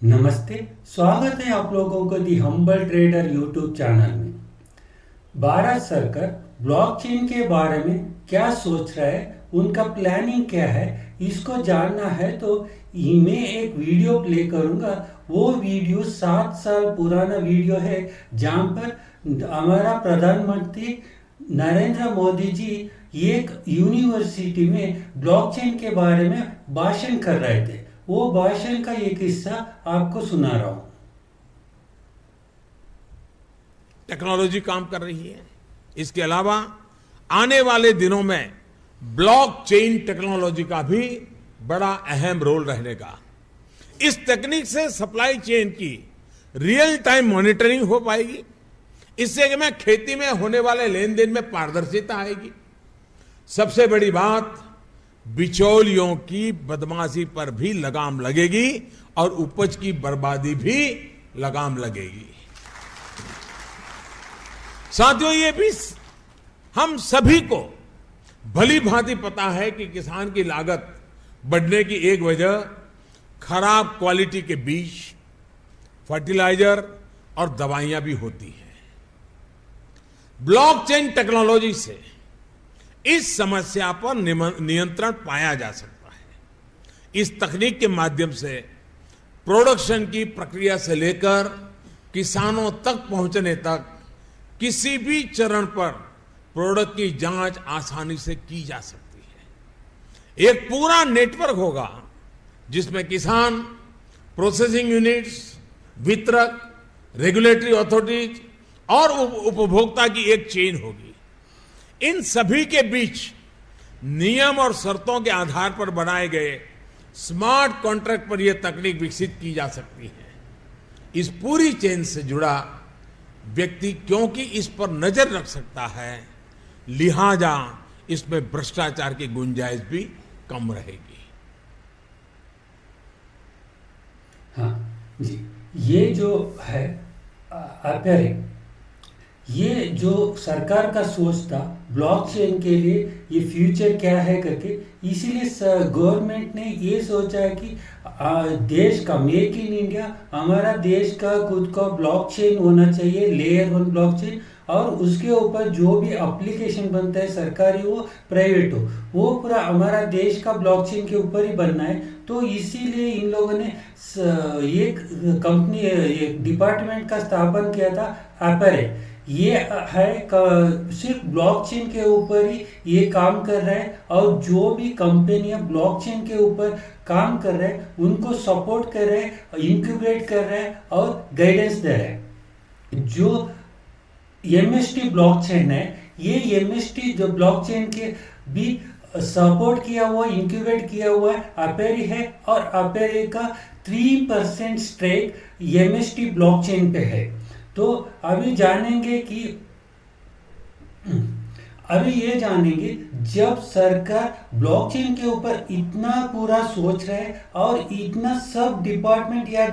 नमस्ते। स्वागत है आप लोगों को दी हम्बल ट्रेडर यूट्यूब चैनल में। भारत सरकार ब्लॉकचेन के बारे में क्या सोच रहा है, उनका प्लानिंग क्या है, इसको जानना है तो मैं एक वीडियो प्ले करूंगा। वो वीडियो 7 साल पुराना वीडियो है, जहां पर हमारा प्रधानमंत्री नरेंद्र मोदी जी एक यूनिवर्सिटी में ब्लॉकचेन के बारे में भाषण कर रहे थे। वो भाषण का एक हिस्सा आपको सुना रहा हूं। टेक्नोलॉजी काम कर रही है। इसके अलावा आने वाले दिनों में ब्लॉकचेन टेक्नोलॉजी का भी बड़ा अहम रोल रहेगा। इस तकनीक से सप्लाई चेन की रियल टाइम मॉनिटरिंग हो पाएगी। इससे कि मैं खेती में होने वाले लेन देन में पारदर्शिता आएगी। सबसे बड़ी बात, बिचौलियों की बदमाशी पर भी लगाम लगेगी और उपज की बर्बादी भी लगाम लगेगी। साथियों, ये भी हम सभी को भली भांति पता है कि किसान की लागत बढ़ने की एक वजह खराब क्वालिटी के बीज, फर्टिलाइजर और दवाइयां भी होती हैं। ब्लॉकचेन टेक्नोलॉजी से इस समस्या पर नियंत्रण पाया जा सकता है। इस तकनीक के माध्यम से प्रोडक्शन की प्रक्रिया से लेकर किसानों तक पहुंचने तक किसी भी चरण पर प्रोडक्ट की जांच आसानी से की जा सकती है। एक पूरा नेटवर्क होगा जिसमें किसान, प्रोसेसिंग यूनिट्स, वितरक, रेगुलेटरी अथॉरिटीज और उपभोक्ता की एक चेन होगी। इन सभी के बीच नियम और शर्तों के आधार पर बनाए गए स्मार्ट कॉन्ट्रैक्ट पर यह तकनीक विकसित की जा सकती है। इस पूरी चेन से जुड़ा व्यक्ति क्योंकि इस पर नजर रख सकता है, लिहाजा इसमें भ्रष्टाचार की गुंजाइश भी कम रहेगी। हाँ जी, ये जो है अपेरिक, ये जो सरकार का सोच था ब्लॉकचेन के लिए, ये फ्यूचर क्या है करके, इसीलिए गवर्नमेंट ने ये सोचा है कि देश का मेक इन इंडिया, हमारा देश का खुद का ब्लॉकचेन होना चाहिए, लेयर 1 ब्लॉकचेन। और उसके ऊपर जो भी एप्लीकेशन बनता है, सरकारी हो प्राइवेट हो, वो पूरा हमारा देश का ब्लॉकचेन के ऊपर ही बनना है। तो इसीलिए इन लोगों ने एक कंपनी, एक डिपार्टमेंट का स्थापन किया था, एपरे। ये है सिर्फ ब्लॉकचेन के ऊपर ही ये काम कर रहा है, और जो भी कंपनियां ब्लॉकचेन के ऊपर काम कर रहे हैं उनको सपोर्ट कर रहे हैं, इंक्यूबेट कर रहे हैं और गाइडेंस दे रहे हैं। जो एमएसटी ब्लॉकचेन है, ये एमएसटी जो ब्लॉकचेन के भी सपोर्ट किया हुआ, इंक्यूबेट किया हुआ अपेरी है, और अपेरी का 3% स्टेक एमएसटी ब्लॉकचेन पे है। तो अभी जानेंगे कि अभी ये जानेंगे, जब सरकार ब्लॉकचेन के ऊपर इतना पूरा सोच रहा है और इतना सब डिपार्टमेंट या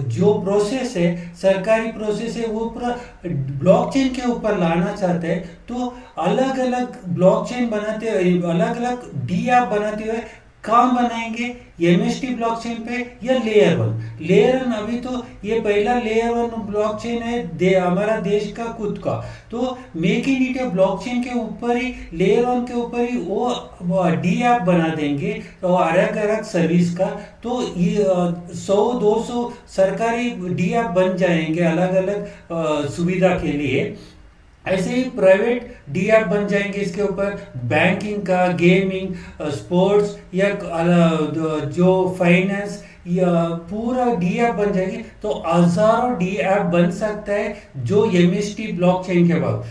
जो प्रोसेस है, सरकारी प्रोसेस है, वो पूरा ब्लॉकचेन के ऊपर लाना चाहते हैं, तो अलग अलग ब्लॉकचेन बनाते हुए, अलग अलग डी ऐप बनाते हुए कहाँ बनाएंगे, एमएसटी ब्लॉकचेन पे या लेयर 1। अभी तो ये पहला लेयर 1 ब्लॉकचेन है हमारा देश का खुद का। तो मेक इन इंडिया ब्लॉकचेन के ऊपर ही, लेयर 1 के ऊपर ही वो डी ऐप बना देंगे, तो अलग अलग सर्विस का। तो ये 100-200 सरकारी डी ऐप बन जाएंगे अलग अलग सुविधा के लिए। ऐसे ही प्राइवेट डी ऐप बन जाएंगे इसके ऊपर, बैंकिंग का, गेमिंग, स्पोर्ट्स या जो फाइनेंस, या पूरा डी ऐप बन जाएंगे। तो हजारों डी ऐप बन सकता है जो एमएसटी ब्लॉकचेन के बाद।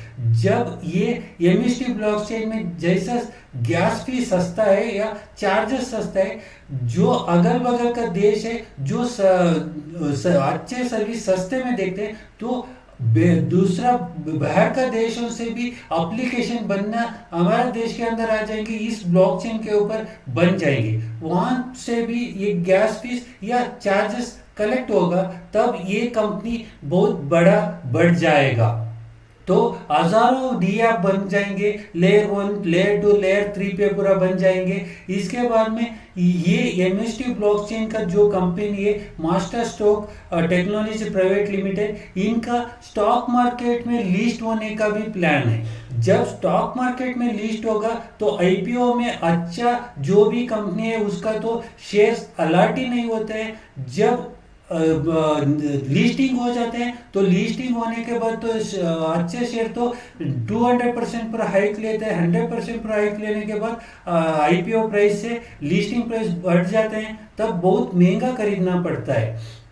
जब ये एमएसटी ब्लॉकचेन में जैसा गैस फी सस्ता है या चार्जेस सस्ता है, जो अगल बगल का देश है जो अच्छे सर्विस सस्ते में देखते हैं, तो दूसरा बाहर का देशों से भी एप्लीकेशन बनना हमारे देश के अंदर आ जाएंगे, इस ब्लॉकचेन के ऊपर बन जाएंगे। वहां से भी ये गैस फीस या चार्जेस कलेक्ट होगा, तब ये कंपनी बहुत बड़ा बढ़ जाएगा। तो हजारों डीएफ बन जाएंगे, लेयर 1, लेयर 2, लेयर 3 पे पूरा बन जाएंगे। इसके बाद में ये एमएसटी ब्लॉकचेन का जो कंपनी है, master stock technology private limited, इनका स्टॉक मार्केट में लिस्ट होने का भी प्लान है। जब स्टॉक मार्केट में लिस्ट होगा तो आईपीओ में अच्छा जो भी कंपनी है उसका तो शेयर्स अलॉट ही नहीं होते हैं। जब लिस्टिंग हो जाते हैं तो लिस्टिंग होने के बाद तो अच्छे शेयर तो 200% पर हाइक लेते हैं। 100% पर हाइक लेने के बाद आईपीओ प्राइस से लिस्टिंग प्राइस बढ़ जाते हैं, तब बहुत महंगा खरीदना पड़ता है।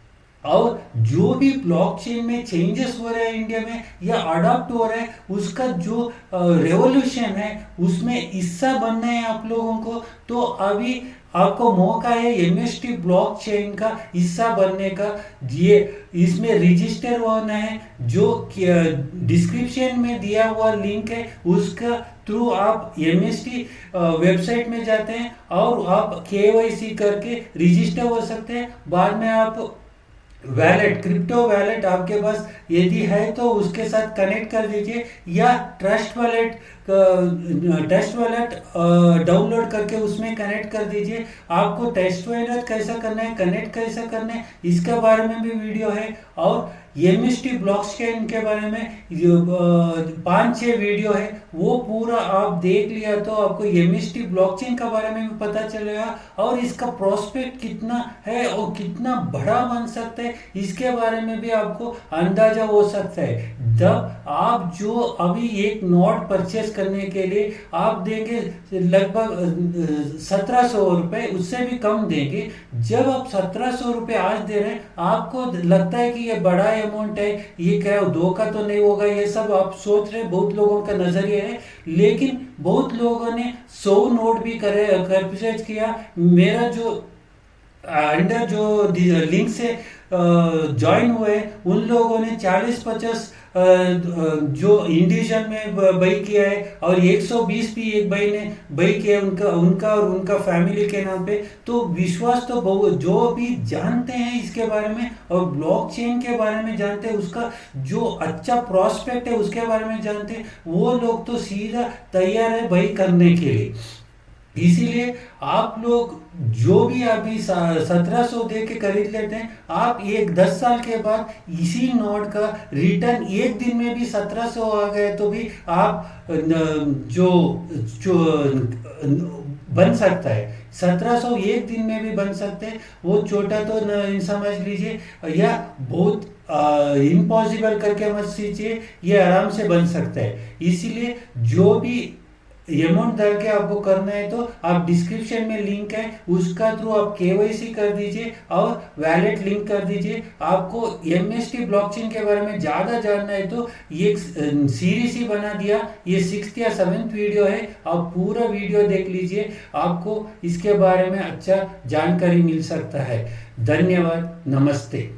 और जो भी ब्लॉकचेन में चेंजेस हो रहे हैं इंडिया में या अडॉप्ट हो रहा है, उसका जो रेवोल्यूशन है उसमें हिस्सा बनना है आप लोगों को, तो अभी आपको मौका है एमएसटी ब्लॉकचेन का हिस्सा बनने का। ये इसमें रजिस्टर होना है, जो डिस्क्रिप्शन में दिया हुआ लिंक है उसका थ्रू आप एमएसटी वेबसाइट में जाते हैं और आप केवाईसी करके रजिस्टर हो सकते हैं। बाद में आप वैलेट, क्रिप्टो वैलेट आपके पास यदि है तो उसके साथ कनेक्ट कर दीजिए, या ट्रस्ट वैलेट डाउनलोड करके उसमें कनेक्ट कर दीजिए। आपको ट्रस्ट वैलेट कैसा करना है, कनेक्ट कैसा करना है, इसके बारे में भी वीडियो है। और एमएसटी ब्लॉकचेन के बारे में 5-6 वीडियो है, वो पूरा आप देख लिया तो आपको एमएसटी ब्लॉकचेन के बारे में भी पता चलेगा और इसका प्रोस्पेक्ट कितना है और कितना बड़ा बन सकता है, इसके बारे में भी आपको अंदाजा हो सकता है। जब आप जो अभी एक नोट परचेस करने के लिए आप देंगे लगभग 1700 रुपये, उससे भी कम देंगे। जब आप 1700 रुपये आज दे रहे हैं, आपको लगता है कि ये बड़ा अमाउंट है, ये क्या धोखा तो नहीं होगा, ये सब आप सोच रहे हैं, बहुत लोगों का नजरिया है। लेकिन बहुत लोगों ने 100 नोट भी परचेज किया। मेरा जो अंडर जो लिंक से ज्वाइन हुए उन लोगों ने 40-50 जो इंडिविजुअल में बाई किया है और 120 भी एक भाई ने बाई किया उनका और उनका फैमिली के नाम पे। तो विश्वास तो बहुत, जो भी जानते हैं इसके बारे में और ब्लॉकचेन के बारे में जानते हैं, उसका जो अच्छा प्रोस्पेक्ट है उसके बारे में जानते हैं, वो लोग तो सीधा तैयार है बाई करने के लिए। इसीलिए आप लोग जो भी अभी 1700 दे के खरीद लेते हैं, आप 10 साल के बाद इसी नोट का रिटर्न एक दिन में भी 1700 आ गए तो भी आप जो बन सकता है। 1700 एक दिन में भी बन सकते हैं, वो छोटा तो न समझ लीजिए या बहुत इम्पॉसिबल करके मत सीखिए, ये आराम से बन सकता है। इसीलिए जो भी अमाउंट डाल के आपको करना है तो आप डिस्क्रिप्शन में लिंक है, उसका थ्रू आप केवाईसी कर दीजिए और वैलेट लिंक कर दीजिए। आपको एमएसटी ब्लॉकचेन के बारे में ज़्यादा जानना है तो ये सीरीज ही बना दिया, ये 6th या 7th वीडियो है, आप पूरा वीडियो देख लीजिए, आपको इसके बारे में अच्छा जानकारी मिल सकता है। धन्यवाद, नमस्ते।